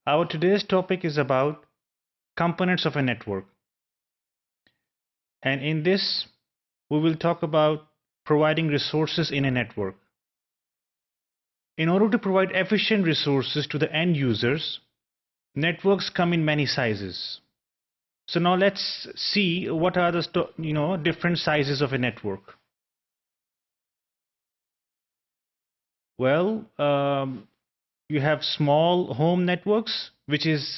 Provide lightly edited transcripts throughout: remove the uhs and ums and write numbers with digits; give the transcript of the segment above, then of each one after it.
Our today's topic is about components of a network. And in this, we will talk about providing resources in a network. In order to provide efficient resources to the end users, networks come in many sizes. So now let's see what are the different sizes of a network. Well, you have small home networks, which is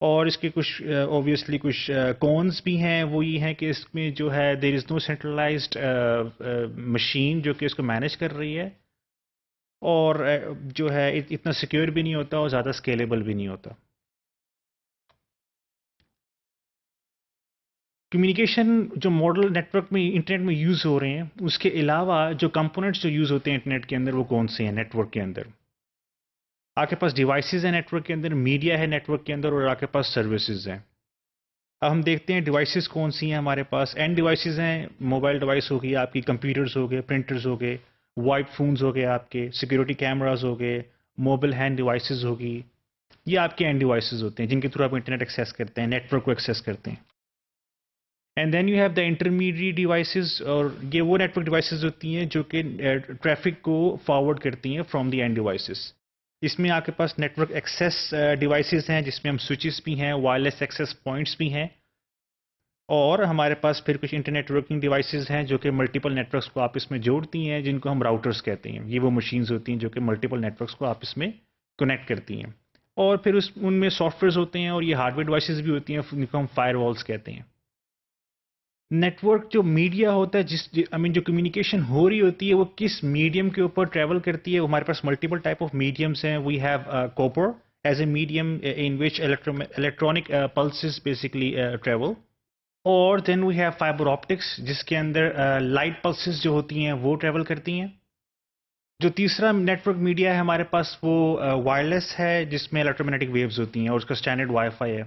اور اس کے کچھ obviously کچھ کونس بھی ہیں، وہ یہ ہیں کہ اس میں جو ہے دیر از نو سینٹرلائزڈ مشین جو کہ اس کو مینیج کر رہی ہے، اور جو ہے اتنا سیکیور بھی نہیں ہوتا اور زیادہ اسکیلیبل بھی نہیں ہوتا. کمیونیکیشن جو ماڈل نیٹ ورک میں انٹرنیٹ میں یوز ہو رہے ہیں، اس کے علاوہ جو کمپوننٹس جو یوز ہوتے ہیں انٹرنیٹ کے اندر، وہ کون سے ہیں نیٹ ورک کے اندر؟ آپ کے پاس ڈیوائسز ہیں نیٹ ورک کے اندر، میڈیا ہے نیٹ ورک کے اندر، اور آپ کے پاس سروسز ہیں. اب ہم دیکھتے ہیں ڈیوائسز کون سی ہیں ہمارے پاس. اینڈ ڈیوائسز ہیں، موبائل ڈیوائس ہو گئی آپ کی، کمپیوٹرز ہو گئے، پرنٹرز ہو گئے، وائپ فونز ہو گئے آپ کے، سیکیورٹی کیمراز ہو گئے، موبائل ہینڈ ڈیوائسز ہوگی. یہ آپ کے اینڈ ڈیوائسز ہوتے ہیں جن کے تھرو آپ انٹرنیٹ ایکسیس کرتے ہیں، نیٹ ورک کو ایکسیس کرتے ہیں. And then you have the intermediate devices, اور یہ وہ نیٹ ورک ڈیوائسز ہوتی ہیں جو کہ ٹریفک کو فارورڈ کرتی ہیں فرام دی اینڈ ڈیوائسز. اس میں آپ کے پاس نیٹ ورک ایکسیس ڈیوائسز ہیں جس میں ہم سوئچز بھی ہیں، وائرلیس ایکسیس پوائنٹس بھی ہیں، اور ہمارے پاس پھر کچھ انٹرنیٹ ورکنگ ڈیوائسز ہیں جو کہ ملٹیپل نیٹ ورکس کو آپس میں جوڑتی ہیں، جن کو ہم راؤٹرز کہتے ہیں. یہ وہ مشینز ہوتی ہیں جو کہ ملٹیپل نیٹ ورکس کو آپس میں کنیکٹ کرتی ہیں. اور پھر ان میں سافٹ ویئرز ہوتے ہیں، اور یہ ہارڈ ویئر ڈیوائسز بھی ہوتی ہیں جن کو ہم فائر والز کہتے ہیں. نیٹ ورک جو میڈیا ہوتا ہے، جو کمیونیکیشن ہو رہی ہوتی ہے، وہ کس میڈیم کے اوپر ٹریول کرتی ہے. ہمارے پاس ملٹیپل ٹائپ آف میڈیمس ہیں. We have copper as a medium in which electronic pulses basically travel. اور then we have fibre optics جس کے اندر لائٹ پلسز جو ہوتی ہیں وہ ٹریول کرتی ہیں. جو تیسرا نیٹ ورک میڈیا ہے ہمارے پاس، وہ وائرلیس ہے جس میں الیکٹرومیگنیٹک ویوز ہوتی ہیں، اور اس کا اسٹینڈرڈ وائی فائی ہے.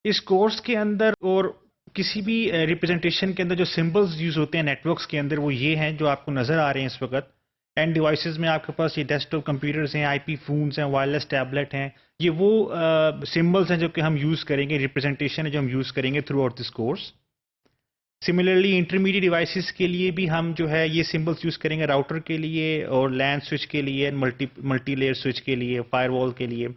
اس کورس کے اندر اور کسی بھی ریپرزنٹیشن کے اندر جو سمبلز یوز ہوتے ہیں نیٹ ورکس کے اندر، وہ یہ ہیں جو آپ کو نظر آ رہے ہیں اس وقت. اینڈ ڈیوائسز میں آپ کے پاس یہ ڈیسک ٹاپ کمپیوٹرز ہیں، آئی پی فونز ہیں، وائرلیس ٹیبلٹ ہیں. یہ وہ سمبلز ہیں جو کہ ہم یوز کریں گے، ریپرزنٹیشن ہے جو ہم یوز کریں گے through out this course. Similarly intermediate devices کے لیے بھی ہم جو ہے یہ سمبلز یوز کریں گے، راؤٹر کے لیے اور لین سوئچ کے لیے، ملٹی لیئر سوئچ کے لیے، فائر وال کے لیے.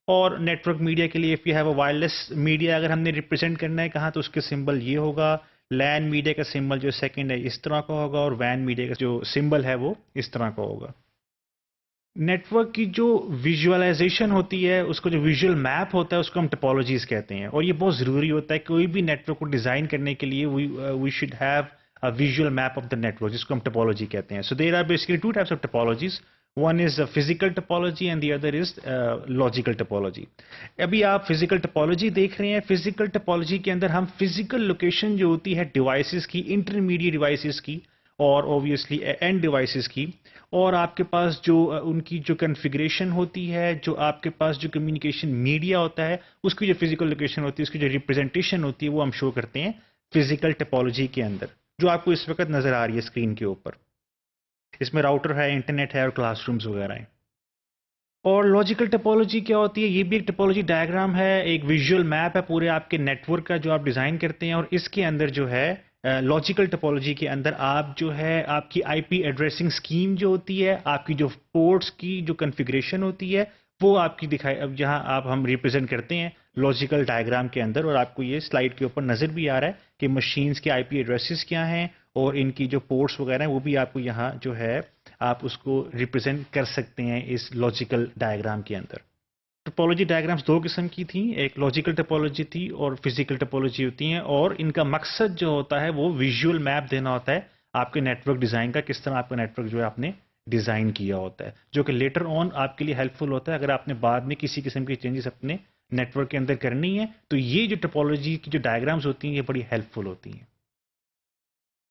اور نیٹ ورک میڈیا کے لیے if you have a wireless media اگر ہم نے ریپرزینٹ کرنا ہے کہاں، تو اس کے سمبل یہ ہوگا. لین میڈیا کا سمبل جو سیکنڈ ہے اس طرح کا ہوگا، اور وین میڈیا کا جو سمبل ہے وہ اس طرح کا ہوگا. نیٹ ورک کی جو ویژولائزیشن ہوتی ہے، اس کو جو ویژول میپ ہوتا ہے، اس کو ہم ٹپالوجیز کہتے ہیں. اور یہ بہت ضروری ہوتا ہے کوئی بھی نیٹ ورک کو ڈیزائن کرنے کے لیے. We should have a visual map of the network جس کو ہم ٹپالوجی کہتے ہیں. So there are basically two types of topologies. One is physical topology and the other is logical topology. ابھی آپ physical topology دیکھ رہے ہیں. physical topology کے اندر ہم physical location جو ہوتی ہے devices کی، intermediate devices کی، اور obviously end devices کی، اور آپ کے پاس جو ان کی جو کنفیگریشن ہوتی ہے، جو آپ کے پاس جو کمیونیکیشن میڈیا ہوتا ہے، اس کی جو فزیکل لوکیشن ہوتی ہے، اس کی جو ریپرزنٹیشن ہوتی ہے، وہ ہم شو کرتے ہیں فزیکل ٹپالوجی کے اندر، جو آپ کو اس وقت نظر آ رہی ہے اسکرین کے اوپر. اس میں راؤٹر ہے، انٹرنیٹ ہے، اور کلاس رومز وغیرہ ہیں. اور لاجیکل ٹپالوجی کیا ہوتی ہے؟ یہ بھی ایک ٹپالوجی ڈائیگرام ہے، ایک ویژول میپ ہے پورے آپ کے نیٹ ورک کا جو آپ ڈیزائن کرتے ہیں. اور اس کے اندر جو ہے لاجیکل ٹپالوجی کے اندر آپ جو ہے آپ کی آئی پی ایڈریسنگ اسکیم جو ہوتی ہے، آپ کی جو پورٹس کی جو کنفیگریشن ہوتی ہے، وہ آپ کی دکھائی اب جہاں آپ ہم ریپرزینٹ کرتے ہیں لاجیکل ڈائیگرام کے اندر. اور آپ کو یہ سلائیڈ کے اوپر نظر بھی آ رہا ہے کہ مشینز کے آئی پی ایڈریسز کیا ہیں، اور ان کی جو پورٹس وغیرہ ہیں وہ بھی آپ کو یہاں جو ہے آپ اس کو ریپرزینٹ کر سکتے ہیں اس لاجیکل ڈائیگرام کے اندر. ٹپالوجی ڈائیگرامز دو قسم کی تھیں، ایک لاجیکل ٹپالوجی تھی اور فزیکل ٹپالوجی ہوتی ہیں. اور ان کا مقصد جو ہوتا ہے وہ ویژول میپ دینا ہوتا ہے آپ کے نیٹ ورک ڈیزائن کا، کس طرح آپ کا نیٹ ورک جو ہے آپ نے ڈیزائن کیا ہوتا ہے، جو کہ لیٹر آن آپ کے لیے ہیلپ فل ہوتا ہے اگر آپ نے بعد میں کسی قسم کی چینجز اپنے نیٹ ورک کے اندر کرنی ہے. تو یہ جو ٹپالوجی کی جو ڈائیگرامز ہوتی ہیں یہ بڑی ہیلپ فل ہوتی ہیں.